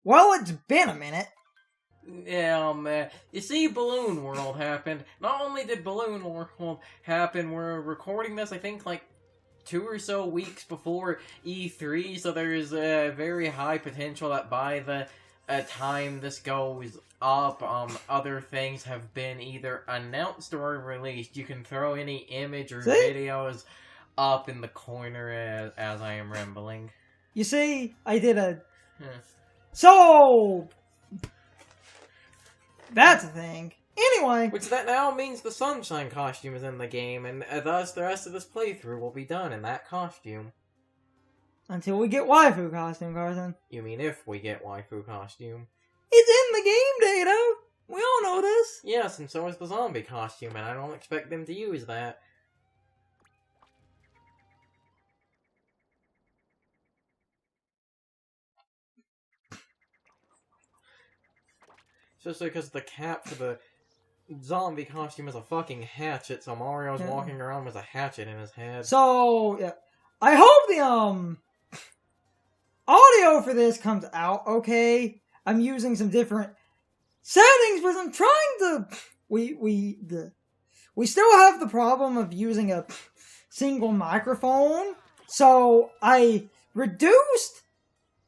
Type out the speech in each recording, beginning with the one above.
Well, it's been a minute. Yeah, man. You see, Balloon World happened. Not only did Balloon World happen, we're recording this, I think, like, 2 or so weeks before E3, so there's a very high potential that by the time this goes up, other things have been either announced or released. You can throw any image or videos up in the corner as I am rambling. You see, I did a... So... That's a thing. Anyway. Which that now means the Sunshine costume is in the game, and thus the rest of this playthrough will be done in that costume. Until we get waifu costume, Carson. You mean if we get waifu costume? It's in the game data! We all know this! Yes, and so is the zombie costume, and I don't expect them to use that. Especially because the cap for the zombie costume is a fucking hatchet, so Mario's walking around with a hatchet in his head. So, yeah. I hope the, audio for this comes out okay. I'm using some different settings, but I'm trying to... We still have the problem of using a single microphone, so I reduced,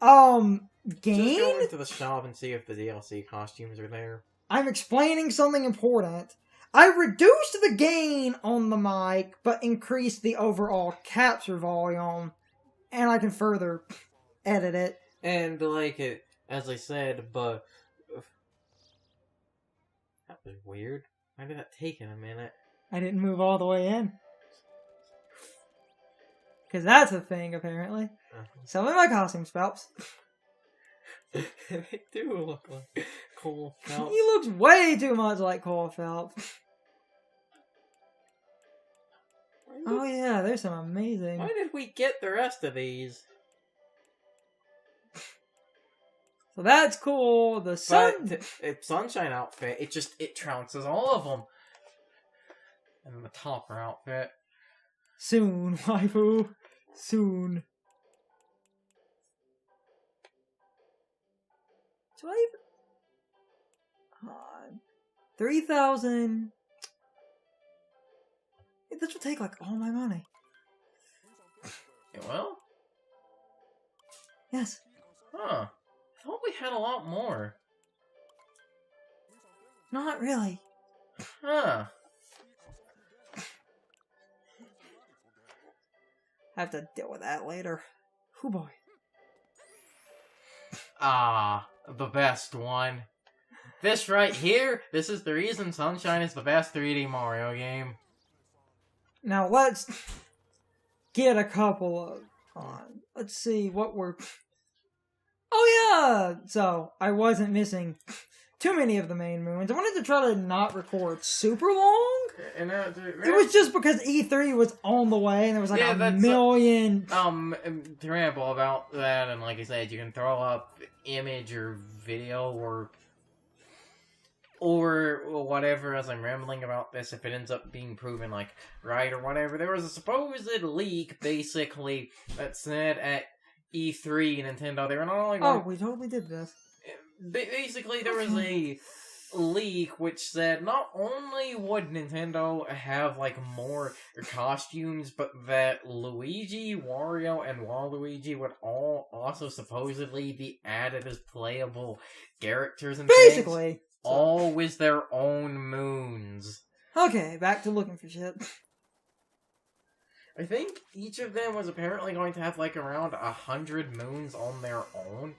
gain. Just go into the shop and see if the DLC costumes are there. I'm explaining something important. I reduced the gain on the mic, but increased the overall capture volume, and I can further edit it. And like it, as I said, but... That was weird. Why did that take a minute? I didn't move all the way in. Because that's a thing, apparently. Some of my costume spells. They do look like Cole Phelps. He looks way too much like Cole Phelps. Oh yeah, there's some amazing... Why did we get the rest of these? So that's cool. The Sunshine outfit, it trounces all of them. And the topper outfit. Soon, waifu. Soon. So I... 3,000... This will take, like, all my money. It will? Yes. Huh. I thought we had a lot more. Not really. Huh. I have to deal with that later. Hoo boy. Ah, the best one. This right here, this is the reason Sunshine is the best 3D Mario game. Now let's get a couple of... let's see what we're... Oh yeah! So, I wasn't missing too many of the main moons. I wanted to try to not record super long. And, it was just because E3 was on the way and there was like a million... to ramble about that, and like I said, you can throw up image or video or whatever as I'm rambling about this if it ends up being proven, like, right or whatever. There was a supposed leak, basically, that said at E3 Nintendo, they were not only going... Oh, we totally did this. Basically, there was a leak which said not only would Nintendo have, like, more costumes, but that Luigi, Wario, and Waluigi would all also supposedly be added as playable characters and basically. Things. All with their own moons. Okay, back to looking for shit. I think each of them was apparently going to have, like, around 100 moons on their own.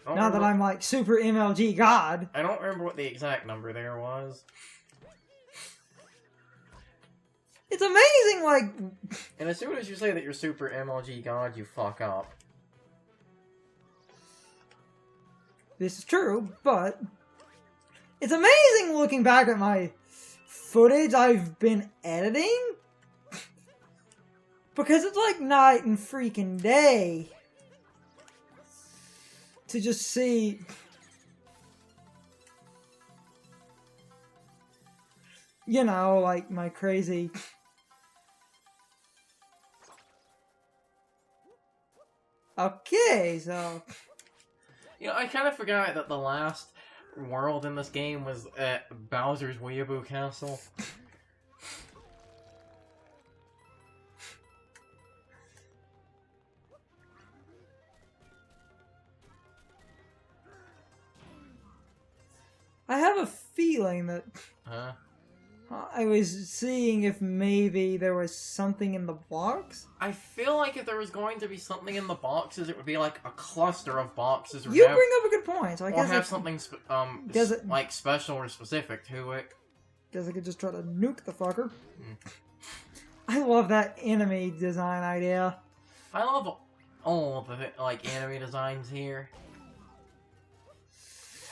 Now that I'm, like, super MLG god. I don't remember what the exact number there was. It's amazing, like... And as soon as you say that you're super MLG god, you fuck up. This is true, but... It's amazing looking back at my footage I've been editing. Because it's like night and freaking day. To just see... You know, like my crazy... Okay, so... You know, I kind of forgot that the last world in this game was at Bowser's Weeaboo Castle. I have a feeling that Huh? I was seeing if maybe there was something in the box. I feel like if there was going to be something in the boxes, it would be like a cluster of boxes. Or You have, bring up a good point. So I or guess have something like special or specific to it. Guess I could just try to nuke the fucker. I love that enemy design idea. I love all the like enemy designs here.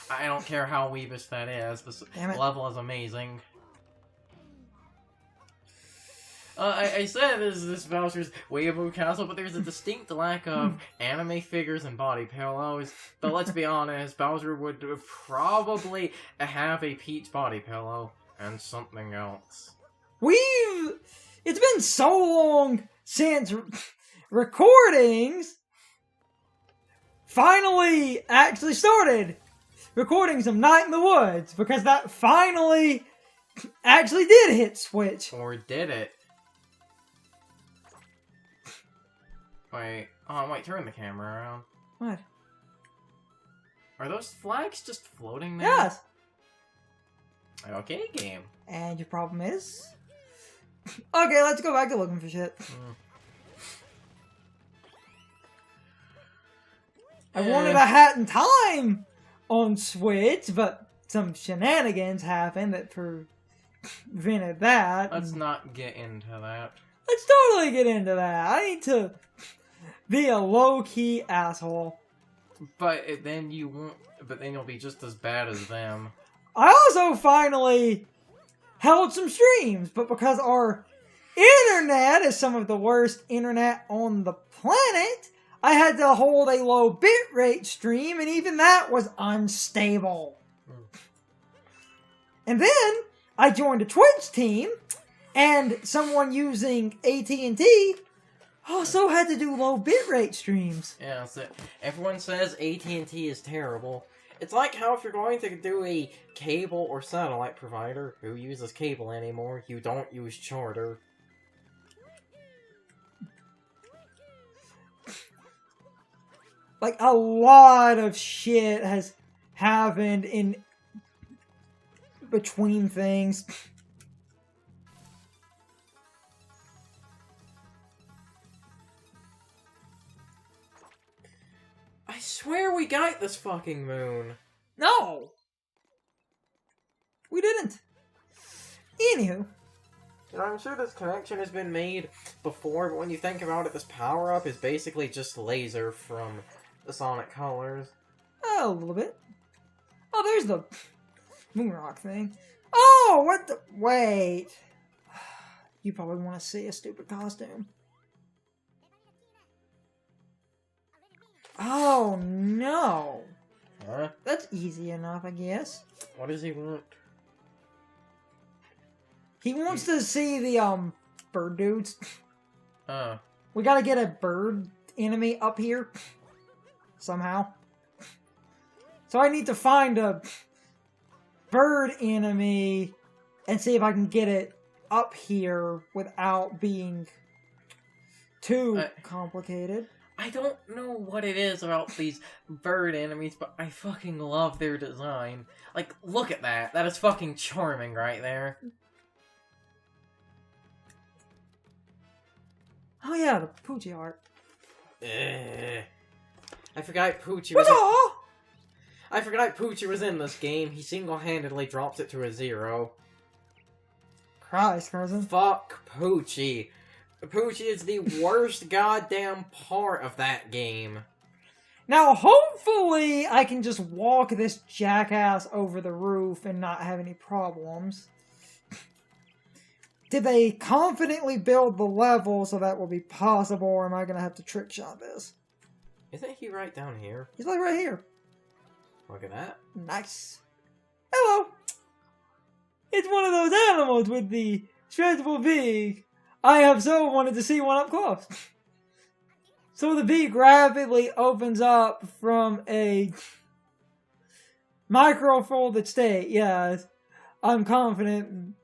I don't care how weebish that is. This level is amazing. I said this Bowser's Weeaboo Castle, but there's a distinct lack of anime figures and body pillows. But let's be honest, Bowser would probably have a Peach body pillow and something else. It's been so long since recordings finally actually started recording some Night in the Woods, because that finally actually did hit Switch. Or did it? Wait, oh, I might turn the camera around. What? Are those flags just floating there? Yes. Okay, game. And your problem is? Okay, let's go back to looking for shit. I wanted a Hat in Time on Switch, but some shenanigans happened that prevented that. Let's not get into that. Let's totally get into that. I need to be a low-key asshole. But then you won't. But then you'll be just as bad as them. I also finally held some streams, but because our internet is some of the worst internet on the planet, I had to hold a low bitrate stream, and even that was unstable. And then I joined a Twitch team, and someone using AT&T also had to do low bitrate streams. Yeah, so everyone says AT&T is terrible. It's like how if you're going to do a cable or satellite provider who uses cable anymore, you don't use Charter. Like, a lot of shit has happened in between things. I swear we got this fucking moon. No! We didn't. Anywho. And I'm sure this connection has been made before, but when you think about it, this power-up is basically just laser from the Sonic Colors. Oh, a little bit. Oh, there's the Moonrock thing. Oh, what the... Wait. You probably want to see a stupid costume. Oh, no. Huh? That's easy enough, I guess. What does he want? He wants to see the, bird dudes. Oh. We gotta get a bird enemy up here. Somehow. So I need to find a bird enemy and see if I can get it up here without being too complicated. I don't know what it is about these bird enemies, but I fucking love their design. Like, look at that. That is fucking charming right there. Oh yeah, the Poochie art. I forgot Poochie was I forgot Poochie was in this game. He single-handedly dropped it to a 0. Christ, cousin. Fuck Poochie. Poochie is the worst goddamn part of that game. Now, hopefully, I can just walk this jackass over the roof and not have any problems. Did they confidently build the level so that will be possible, or am I going to have to trick shot this? Isn't he right down here? He's like right here. Look at that. Nice. Hello. It's one of those animals with the stretchable beak. I have so wanted to see one up close. So the beak rapidly opens up from a micro-folded state. Yes, I'm confident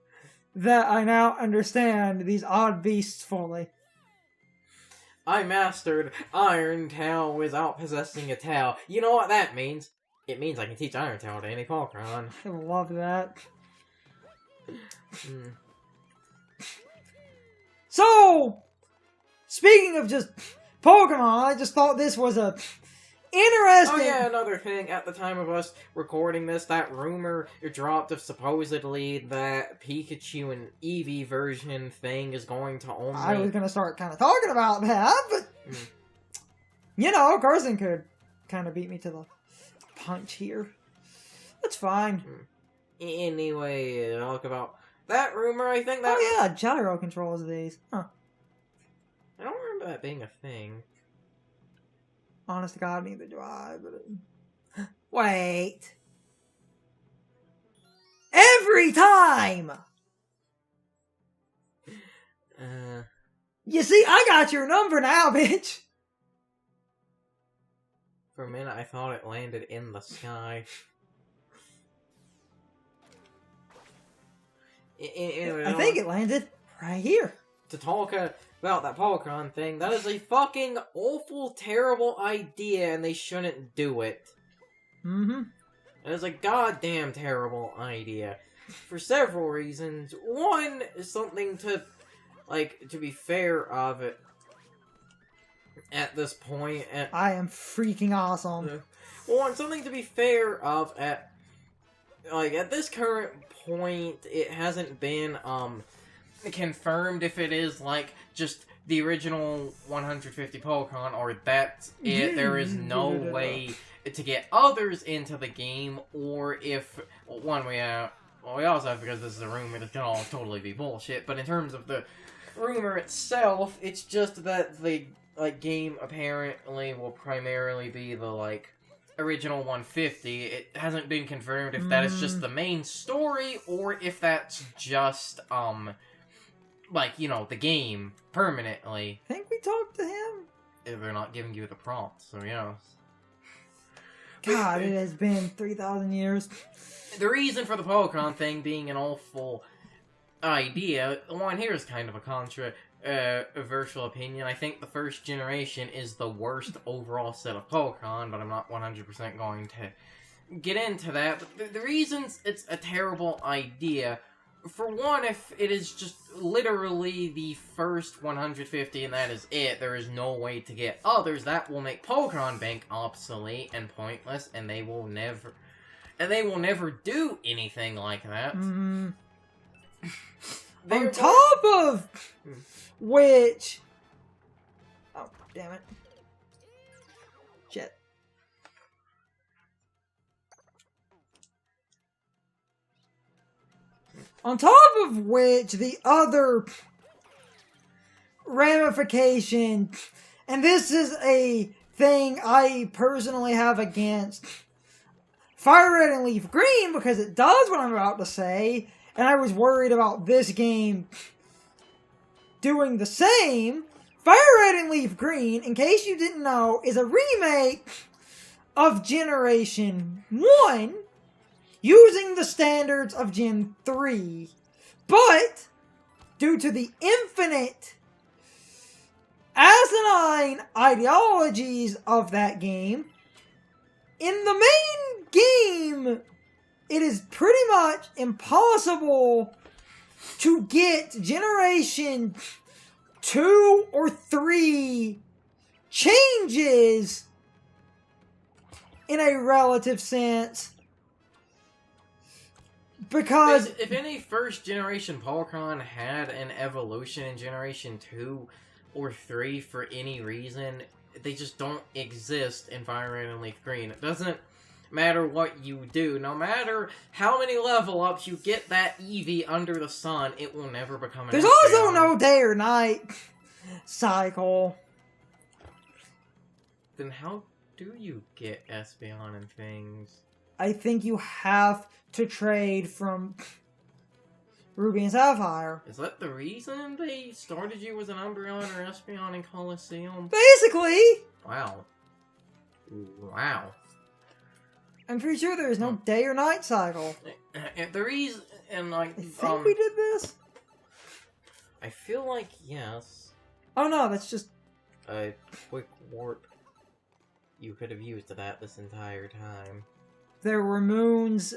that I now understand these odd beasts fully. I mastered Iron Tail without possessing a tail. You know what that means? It means I can teach Iron Tail to any Pokemon. I love that. So, speaking of just Pokemon, I just thought this was a interesting... Oh yeah, another thing, at the time of us recording this, that rumor dropped of supposedly that Pikachu and Eevee version thing is going to only... I was going to start kind of talking about that, but... You know, Carson could kind of beat me to the punch here. That's fine. Anyway, talk about that rumor, I think that... Oh yeah, gyro controls these. Huh. I don't remember that being a thing. Honest to God, neither do I, but... Wait. Every time! You see, I got your number now, bitch! For a minute, I thought it landed in the sky. Anyway, I think it landed right here. To talk about that Pokemon thing, that is a fucking awful, terrible idea, and they shouldn't do it. Mm-hmm. It is a goddamn terrible idea. For several reasons. One is something to, like, to be fair of it. At this point, I am freaking awesome. One, something to be fair of at, like, at this current point, it hasn't been, confirmed if it is, like, just the original 150 Pokemon, or that's it. There is no way to get others into the game, or if, one, we also have, because this is a rumor, this can all totally be bullshit, but in terms of the rumor itself, it's just that the, like, game apparently will primarily be the, like, original 150. It hasn't been confirmed if that is just the main story, or if that's just, like, you know, the game permanently. I think we talked to him. If they're not giving you the prompt, so yeah. God, it has been 3,000 years. The reason for the Pokemon thing being an awful idea, one, here's kind of a controversial opinion. I think the first generation is the worst overall set of Pokemon, but I'm not 100% going to get into that. But the reasons it's a terrible idea, for one, if it is just literally the first 150 and that is it, there is no way to get others, that will make Pokemon Bank obsolete and pointless, and they will never do anything like that. On top of which... Oh, damn it. Shit. On top of which, the other ramification, and this is a thing I personally have against Fire Red and Leaf Green, because it does what I'm about to say, and I was worried about this game doing the same. Fire Red and Leaf Green, in case you didn't know, is a remake of Generation 1, using the standards of Gen 3, but due to the infinite asinine ideologies of that game, in the main game, it is pretty much impossible to get Generation 2 or 3 changes in a relative sense. Because if any first generation Pokemon had an evolution in Generation 2 or 3 for any reason, they just don't exist in Fire Red and Leaf Green. It doesn't matter what you do. No matter how many level ups you get that Eevee under the sun, it will never become an there's Espeon. also no day or night cycle. Then how do you get Espeon and things? I think you have to trade from Ruby and Sapphire. Is that the reason they started you as an Umbreon or Espeon in Colosseum? Basically! Wow. Wow. I'm pretty sure there is no day or night cycle. The reason, and like, I think we did this? I feel like yes. Oh no, that's just... A quick warp. You could have used that this entire time. There were moons...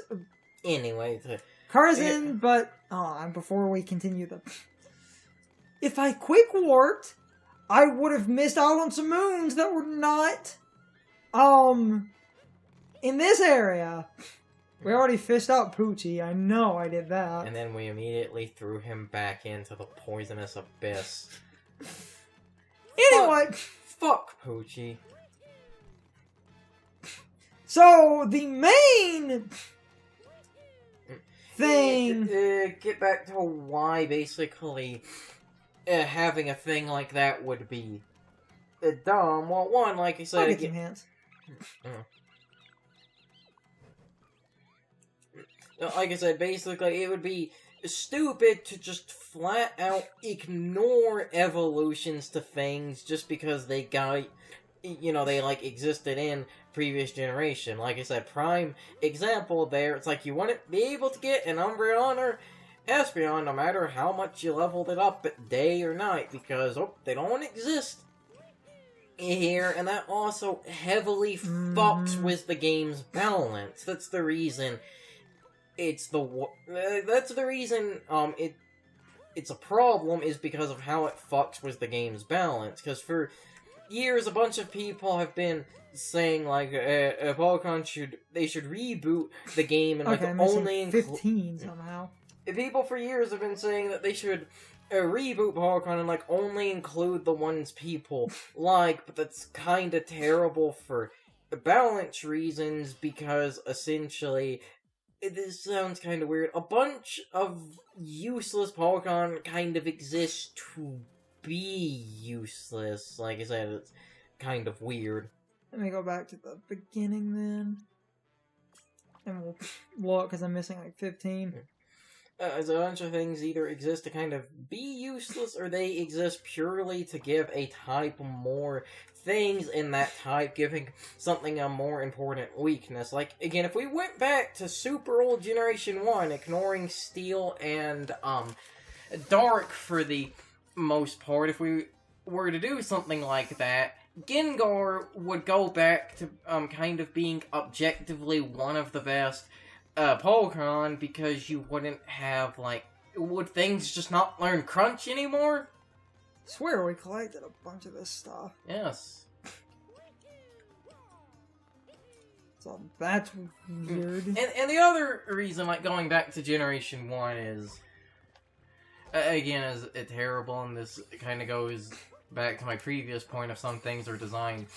Anyway, Carson, but... and before we continue the... If I quick warped, I would have missed out on some moons that were not... in this area. We already fished out Poochie. I know I did that. And then we immediately threw him back into the poisonous abyss. Anyway. Fuck Poochie. So, the main thing... Get back to why, basically, having a thing like that would be dumb. Well, one, like I said... I'll get some hands. Like I said, basically, it would be stupid to just flat out ignore evolutions to things just because they got, they, like, existed in previous generation. Like I said, prime example there, it's like you wouldn't be able to get an Umbreon or Espeon no matter how much you leveled it up at day or night because, they don't exist here, and that also heavily fucks with the game's balance. That's the reason... That's the reason, it's a problem, is because of how it fucks with the game's balance. Because for years, a bunch of people have been saying, like, Pokemon should reboot the game and, only 15 somehow. People for years have been saying that they should reboot Pokemon and, only include the ones people like, but that's kinda terrible for balance reasons, because, essentially... This sounds kind of weird. A bunch of useless Pokemon kind of exist to be useless. Like I said, it's kind of weird. Let me go back to the beginning then. And we'll look, because I'm missing 15. As a bunch of things either exist to kind of be useless, or they exist purely to give a type more things in that type, giving something a more important weakness. Like, again, if we went back to super old Generation 1, ignoring Steel and, Dark for the most part, if we were to do something like that, Gengar would go back to, kind of being objectively one of the best, Pokemon, because you wouldn't have, would things just not learn Crunch anymore? I swear we collected a bunch of this stuff. Yes. So that's weird. And the other reason, going back to Generation 1 is, again, is it terrible, and this kind of goes back to my previous point of some things are designed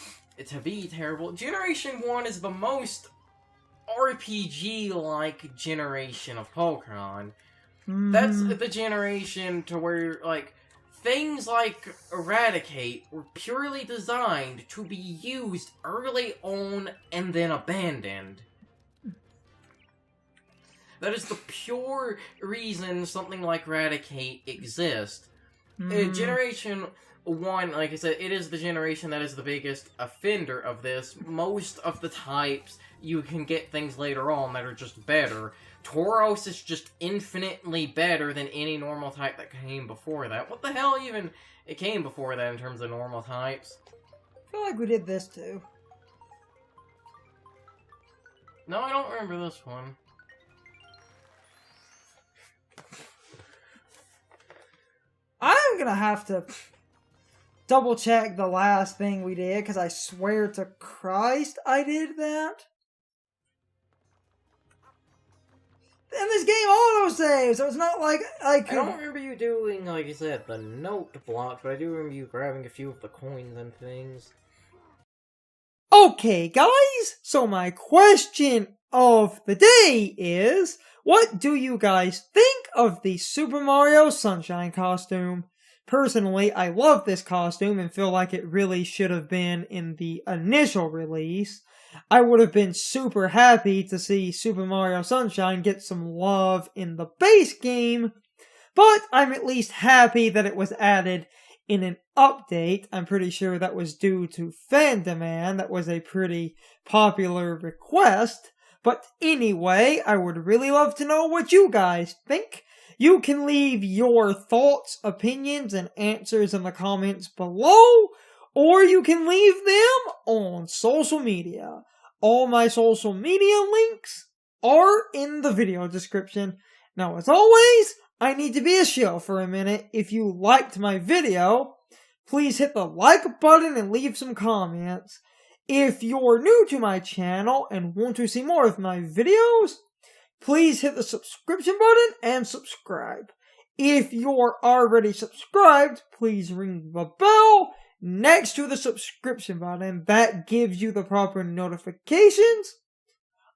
to be terrible. Generation 1 is the most RPG-like generation of Pokemon. That's the generation to where, things like Eradicate were purely designed to be used early on and then abandoned. That is the pure reason something like Eradicate exists. Generation 1, like I said, it is the generation that is the biggest offender of this. Most of the types, you can get things later on that are just better. Tauros is just infinitely better than any normal type that came before that. What the hell even it came before that in terms of normal types? I feel like we did this too. No, I don't remember this one. I'm gonna have to double check the last thing we did, because I swear to Christ I did that. And this game auto-saves, so it's not like I could... I don't remember you doing, like I said, the note block, but I do remember you grabbing a few of the coins and things. Okay, guys, so my question of the day is, what do you guys think of the Super Mario Sunshine costume? Personally, I love this costume and feel like it really should have been in the initial release. I would have been super happy to see Super Mario Sunshine get some love in the base game, But I'm at least happy that it was added in an update. I'm pretty sure that was due to fan demand. That was a pretty popular request. But anyway, I would really love to know what you guys think. You can leave your thoughts, opinions, and answers in the comments below, or you can leave them on social media. All my social media links are in the video description. Now, as always, I need to be a shill for a minute. If you liked my video, please hit the like button and leave some comments. If you're new to my channel and want to see more of my videos, please hit the subscription button and subscribe. If you're already subscribed, please ring the bell next to the subscription button. That gives you the proper notifications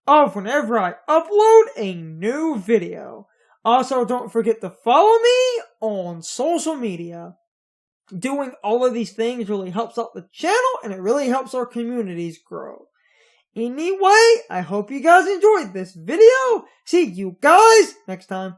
of whenever I upload a new video. Also, don't forget to follow me on social media. Doing all of these things really helps out the channel, and it really helps our communities grow. Anyway, I hope you guys enjoyed this video. See you guys next time.